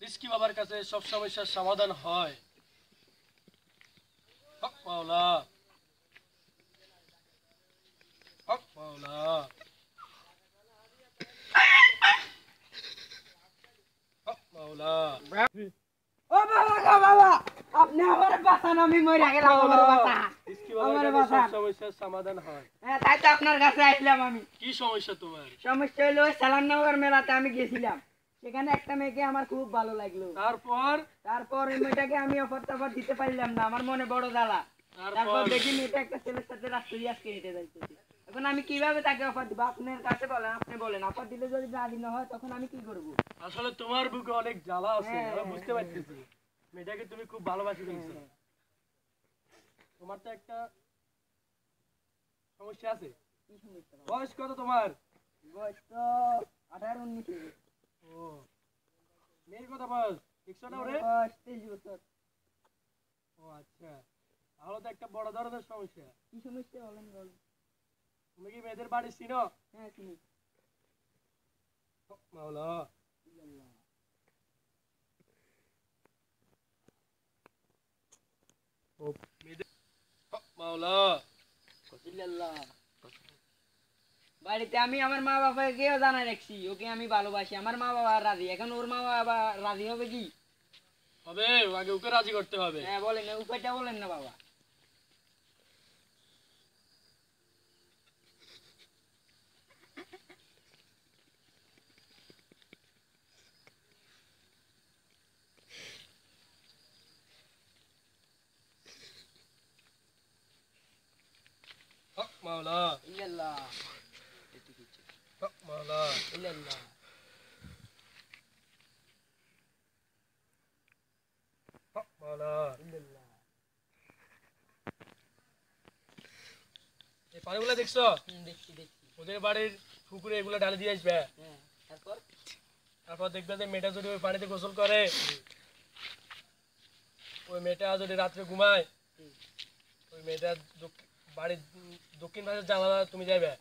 Risky বাবার কাছে সব সমস্যার সমাধান হয়। হক মাওলা, হক মাওলা। হক মাওলা। ও বাবা গো বাবা, আপনি আমারে বাঁচান, আমি মরে গেলাম, আমারে বাঁচান, রিস্কি বাবার আমারে কাছে সব বাঁচান। সমস্যার সমাধান হয়। হ্যাঁ, তাই তো আপনার কাছে আসলাম আমি। কি সমস্যা তোমার? সমস্যা হলো ওই সালামনগর মেলাতে আমি গেছিলাম, সেখানে একটা মেয়েকে আমার খুব ভালো লাগলো। তারপর ওই মেয়েটাকে আমি অফার টফার দিতে পারলাম না, আমার মনে বড় জ্বালা। তারপর দেখি মেয়েটা একটা ছেলের সাথে রাস্তা দিয়ে আজকে হেঁটে যাইতেছে। এখন আমি কিভাবে তাকে অফার দিব? আপনার কাছে বলেন, আপনি বলেন, অফার দিলে যদি রাজি না হয় তখন আমি কি করব? আসলে তোমার বুকে অনেক জ্বালা আছে, আমি বুঝতে পারতেছি। মেয়েটাকে তুমি খুব ভালোবাসি ফেলছো। তোমার তো একটা সমস্যা আছে। কি সমস্যা? বয়স কত তোমার? বয়স তো 18-19। ও, মেয়ের কথা বয়স দেখছো না ওরে? বয়স 23 বছর। ও আচ্ছা, তাহলে তো একটা বড় ধরনের সমস্যা। কি সমস্যা বলেন? বলেন। তুমি কি মেয়েদের বাড়ি চিনো? হ্যাঁ, চিনি। মাওলা, ও মেয়েদের মাওলা। বাড়িতে আমি আমার মা বাবাকেও জানাই রাখছি ওকে আমি ভালোবাসি, আমার মা বাবা রাজি। এখন ওর মা বাবা রাজি হবে কি? হবে, আগে ওকে রাজি করতে হবে। হ্যাঁ, বলেন, উপায়টা বলেন না বাবা। হক মাওলা, ইল্লাল্লাহ, হক মাওলা, ইল্লাল্লাহ। হক মাওলা। এই পানিগুলো দেখছো? দেখছি দেখছি। ওদের বাড়ির পুকুরে এগুলো ঢালে দিয়ে আসবে। হ্যাঁ, তারপর? তারপর দেখবে যে মেয়েটা যদি ওই পানিতে গোসল করে, ওই মেয়েটা যদি রাত্রে ঘুমায়, ওই মেয়েটা বাড়ির দক্ষিণ পাশের জানালা তুমি যাবে,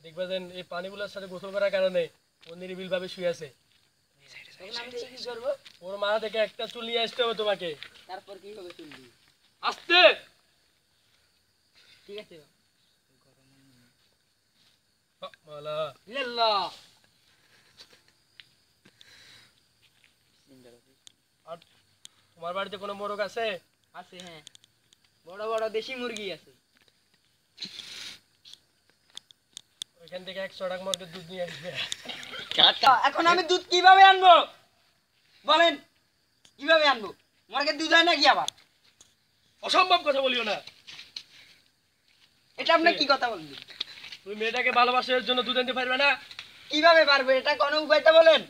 দেখবে যে এই পানিগুলোর সাথে গোসল করার কারণে ও নিরিবিল ভাবে শুয়ে আছে। তখন আমি কি করবো? ওর মা থেকে একটা চুল নিয়ে আসতে হবে তোমাকে। তারপর কি হবে? শুনবি? আসতে। ঠিক আছে। মাওলা, ইল্লাল্লাহ। আর তোমার বাড়িতে কোনো মোরগ আছে? আছে, হ্যাঁ, বড় বড় দেশি মুরগি আছে। ওইখান থেকে 100 টাকা মুরগির দুধ নিয়ে আসবে। এখন আমি দুধ কিভাবে আনবো বলেন? কিভাবে আনবো? মুরগির দুধ হয় নাকি আবার? অসম্ভব কথা বলিও না। এটা আপনি কি কথা বললেন? তুমি মেয়েটাকে ভালোবাসার জন্য দুধ আনতে পারবে না? কিভাবে পারবো? এটা কোনো উপায়টা বলেন।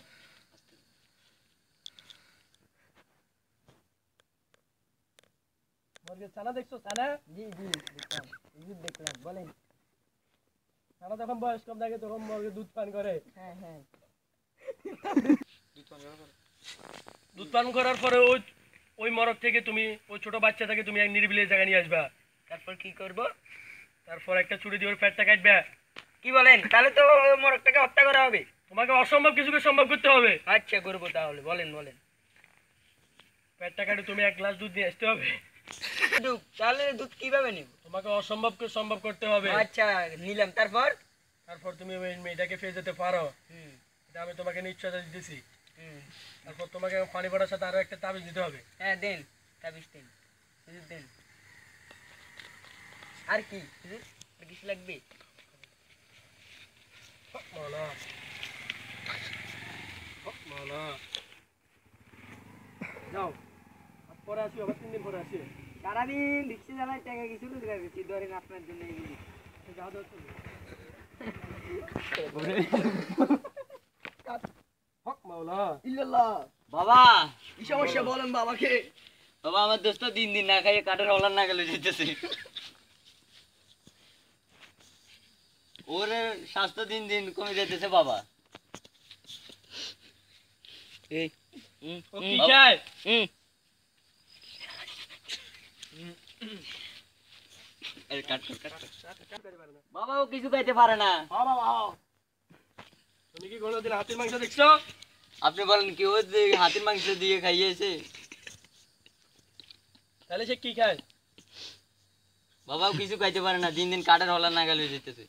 মুরগির ছানা দেখছো? ছানা? জি জি, দেখলাম, দেখলাম, বলেন। ছানা যখন বয়স কম থাকে তখন মুরগি দুধ পান করে। হ্যাঁ হ্যাঁ। দুধ পান করার পরে ওই ওই মরক থেকে তুমি, ওই ছোট বাচ্চাটাকে তুমি এক নিরিবিলি জায়গায় নিয়ে আসবা। তারপর কি করব? তারপর একটা ছুরি দিয়ে ওর পেটটা কাটবে। কি বলেন? তাহলে তো মোরগটাকে হত্যা করা হবে। তোমাকে অসম্ভব কিছুকে সম্ভব করতে হবে। আচ্ছা, করবো তাহলে, বলেন বলেন। পেটটা কাটে তুমি 1 গ্লাস দুধ নিয়ে আসতে হবে। দুধ? তাহলে দুধ কিভাবে নেব? তোমাকে অসম্ভবকে সম্ভব করতে হবে। আচ্ছা, নিলাম। তারপর? তারপর তুমি ওই মেয়েটাকে পেয়ে যেতে পারো। হুম এটা আমি তোমাকে নিশ্চয়তা দিতেছি। হুম। তারপর তোমাকে পানি পড়ার সাথে আরো একটা তাবিজ দিতে হবে। হ্যাঁ, দেন, তাবিজ দেন, হুজুর দেন। আর কি হুজুর? আর কিছু লাগবে? মাওলা, মাওলা। যাও, পরে আসি, আবার 3 দিন পরে আসি। সারাদিন রিক্সা চালায়, টাকা কিছু রোজগার করছি, ধরেন আপনার জন্য এগুলি। যাও যাও তুমি। হক মাওলা, ইল্লাল্লাহ। বাবা, কি সমস্যা বলেন বাবাকে। বাবা, আমার দোস্ত দিন দিন না খাইয়ে কাঠের হলার না গেলে যেতেছে। ওর স্বাস্থ্য দিন দিন কমে যেতেছে বাবা। ও কি চায়? বাবা ও কিছু খাইতে পারে না। তুমি কি কোনোদিন হাতির মাংস দেখছো? আপনি বলেন কি ও যে হাতির মাংস দিয়ে খাইয়েছে? তাহলে সে কি খায়? বাবা ও কিছু খাইতে পারে না, দিন দিন কাঠের হলা নাগাল হয়ে যেতেছে।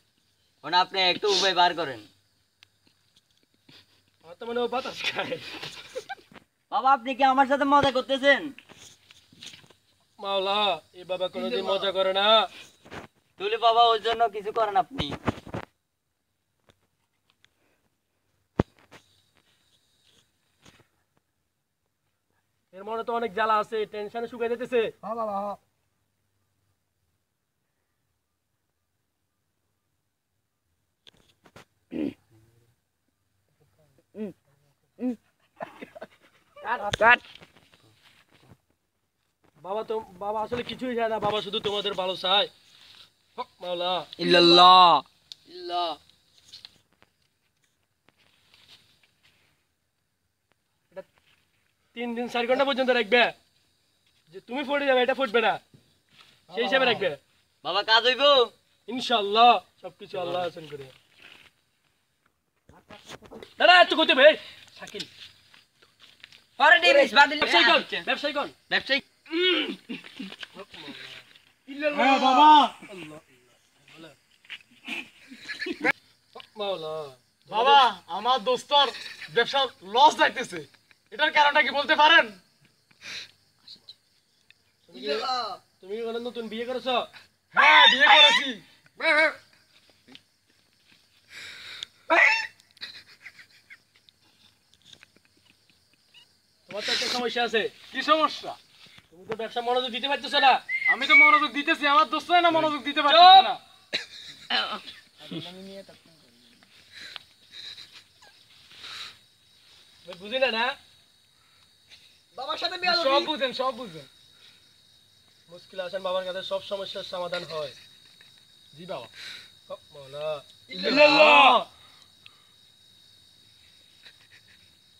ওনা আপনি একটু উপায় বার করেন। আমার তো মনে হয় ও বাতাস খায়। বাবা আপনি কি আমার সাথে মজা করতেছেন? মাওলা, এই বাবা কোনোদিন মজা করে না। তুলে বাবা ওর জন্য কিছু করেন আপনি। এর মনে তো অনেক জ্বালা আছে, টেনশনে শুকাই যেতেছে। বাবা আসলে কিছুই চায় না, বাবা শুধু তোমাদের ভালো চায়। হক মাওলা ইল্লাল্লাহ। ইল্লাহ। এটা 3 দিন 4 ঘন্টা পর্যন্ত রাখবে, যে তুমি ফুটে যাবে এটা ফুটবে না, সেই হিসাবে রাখবে। বাবা কাজ হইব ইনশাআল্লাহ সবকিছু আল্লাহ হাসান করে। দাদা একটু করতে ভাই শাকিল পরে ডিমিস বাদিল ব্যবসায়ী কোন? ব্যবসায়ী কোন? ব্যবসায়ী হ্যাঁ বাবা। আল্লাহ মাওলা। বাবা আমার দোস্তর ব্যবসা লস যাইতেছে, এটার কারণটা কি বলতে পারেন? তুমি কি কোনো নতুন বিয়ে করেছো? হ্যাঁ বিয়ে করেছি। তোমার তো একটা সমস্যা আছে। কি সমস্যা? তুমি তো ব্যবসা মনোযোগ দিতে পারতেছো না। আমি তো মনোযোগ দিতেছি, আমার দোস্ত না মনোযোগ দিতে চুপ! পারছে না। আমি বুঝি না না সব বুঝেন, সব বুঝেন। মুশকিল আছেন বাবার কাছে সব সমস্যার সমাধান হয়। জি বাবা। হক মাওলা। ইল্লাল্লাহ।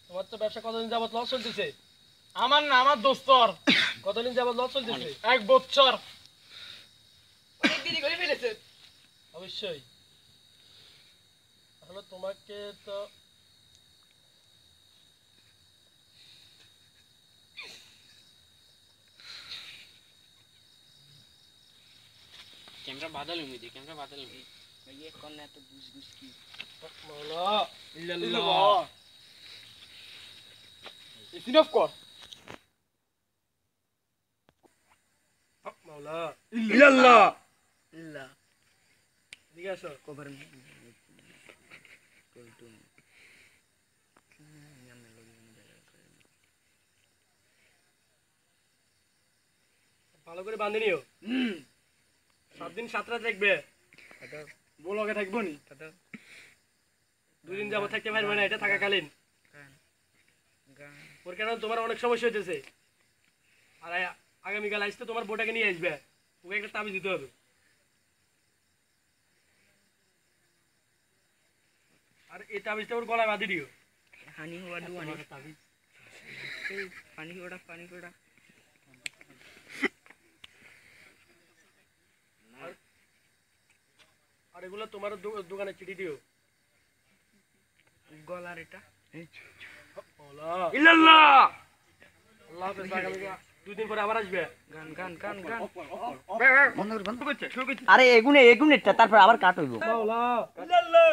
তোমার তো ব্যবসা কতদিন যাবত লস চলতেছে? আমার না, আমার দোস্তর কতদিন যাবত লস চলতেছে? 1 বছর। অবশ্যই। তাহলে তোমাকে তো ক্যামেরা বাদল মুদি, ক্যামেরা বাদল মুদি। ये कौन है तो घुस घुस की। হক মাওলা। ইল্লাল্লাহ। ইনফ কর। হক মাওলা। ইল্লাল্লাহ। ইল্লাহ। এদিকে আসো। কবর ভালো করে বাঁধে নিও। 7 দিন 7 রাত রাখবে। বলকে থাকবো নি? 2 দিন যাবত থাকতে পারবে না এটা থাকাকালীন। ওর কারণে তোমার অনেক সমস্যা হইতেছে। আর আগামীকাল আসতে তোমার বউটাকে নিয়ে আসবে, ওকে একটা তাবিজ দিতে হবে। আর এই তাবিজটা ওর গলায় বাঁধি দিও। हानि हुआ दू हानि তাবিজ। पानी कोड़ा আর এগুলো তোমার দোকানে চিঠি দিও। गलार এটা আল্লাহ ইল্লাল্লাহ। আল্লাহ হাফেজ। আগামীকাল 2 দিন পরে আবার আসবে। গান গান গান গান বন্ধ করছে। আরে এগুনে এগুনেটা তারপর আবার কাট হইব। আল্লাহ ইল্লাল্লাহ।